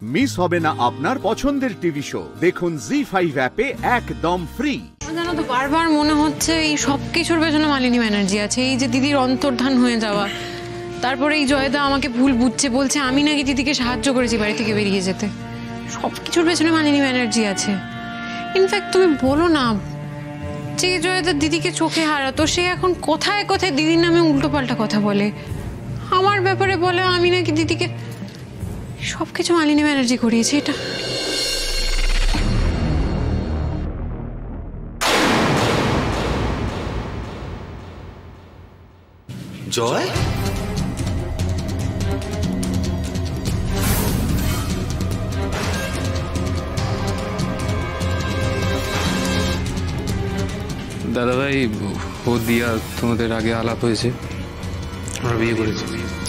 Miss হবে না আপনার পছন্দের টিভি শো। দেখুন জি5 অ্যাপে একদম ফ্রি। জানো তো বারবার মনে হচ্ছে এই সব কিছুর পেছনে মালিনী ব্যানার্জি আছে। এই যে দিদির অন্তর্ধান হয়ে যাওয়া, তারপরে এই জয়দা আমাকে ভুল বুঝছে, বলছে আমি নাকি দিদিকে সাহায্য করেছি বাড়ি থেকে বেরিয়ে যেতে। সব কিছুর পেছনে মালিনী ব্যানার্জি আছে। ইনফ্যাক্ট তুমি বলো না, যে জয়দা দিদিকে চোখে হারাতো সে এখন কোথায় কোথায় দিদির নামে উল্টোপাল্টা কথা বলে, আমার ব্যাপারে বলে আমি নাকি দিদিকে। সবকিছু মালিনী ব্যানার্জি করিয়েছে এটা। জয়, দাদা ভাই, ও দিয়া তোমাদের আগে আলাপ হয়েছে, আমরা বিয়ে করেছি।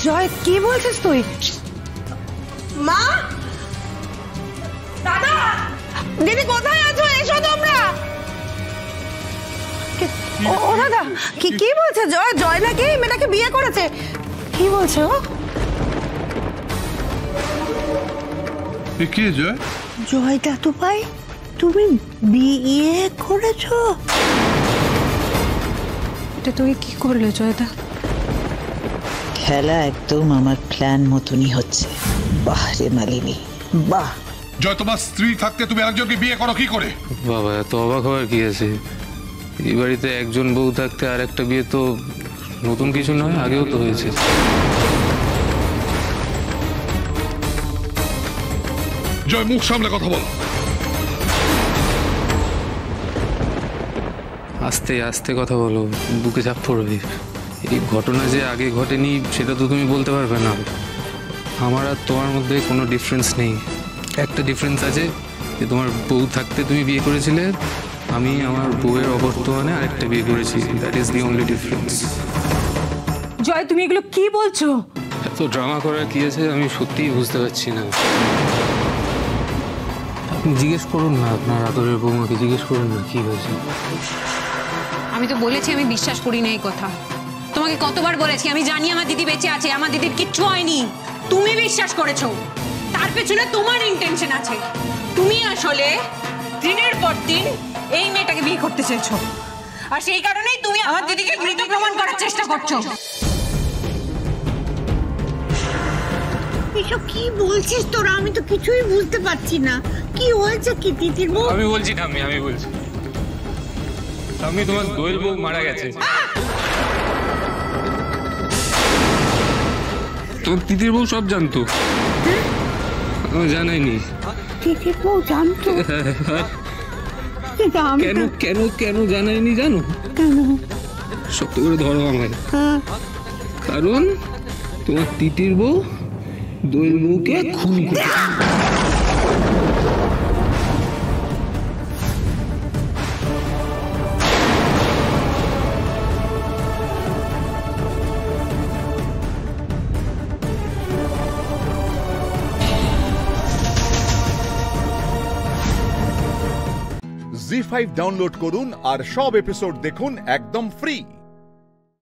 জয়, কি বলছিস তুই? মা, দাদা, দিদি কোথায় আছো? এসো তোমরা। ও দাদা, কি বলছে জয়? জয় নাকি মেয়েটাকে বিয়ে করেছে? কি বলছে ও? কি জয়? জয়টা তো ভাই, তুমি বিয়ে করেছো? এটা তুই কি করলে জয়দা? খেলা একদম আমার প্ল্যান মতনই হচ্ছে। বাহ রে মালিনী, বাহ। জয়, তোমার স্ত্রী থাকতে তুমি আরেকজনকে বিয়ে করো কি করে? বাবা, এত অবাক হওয়ার কি আছে? এই বাড়িতে একজন বউ থাকতে আর একটা বিয়ে তো নতুন কিছু নয়, আগেও তো হয়েছে। জয়, মুখ সামলে কথা বলো। আস্তে আস্তে কথা বলো, বুকে চাপ পড়বে। এই ঘটনা যে আগে ঘটেনি সেটা তো তুমি বলতে পারবে না। আমার আর তোমার মধ্যে কোনো ডিফারেন্স নেই। একটা ডিফারেন্স আছে, যে তোমার বউ থাকতে তুমি বিয়ে করেছিলে, আমি আমার বউয়ের অবর্তমানে আরেকটা বিয়ে করেছি। That is the only difference. Joy, তুমি এগুলো কি বলছো? এত ড্রামা করার কি আছে আমি সত্যিই বুঝতে পারছি না। আপনি জিজ্ঞেস করুন না, আপনার আদরের বৌমাকে জিজ্ঞেস করুন না কি হয়েছে। আমি তো বলেছি আমি বিশ্বাস করি না এই কথা। তোমাকে কতবার বলেছি আমি জানি আমার দিদি বেঁচে আছে, আমার দিদির কিচ্ছু হয়নি। তুমি বিশ্বাস করেছো, তার পেছনে তোমার ইন্টেনশন আছে। তুমি আসলে দিনের পর দিন এই মেয়েটাকে বিয়ে করতে চেয়েছো, আর সেই কারণেই তুমি আমার দিদিকে মৃত প্রমাণ করার চেষ্টা করছো। এসব কি বলছিস তোরা? আমি তো কিছুই বুঝতে পারছি না। কি হয়েছে কি দিদির বউ? আমি বলছি না, আমি বলছি আমি তোমার দোয়েল বউ মারা গেছে। তোমার দিদির বউ সব জানতো, আমি জানাইনি। দিদির বউ জানতো? কেন কেন কেন জানাইনি জানো? কেন? শক্ত করে ধরো আমায়। কারণ তোমার তিতির বউ দোয়েল বউকে খুন করে। জি5 ডাউনলোড করুন আর সব এপিসোড দেখুন একদম ফ্রি।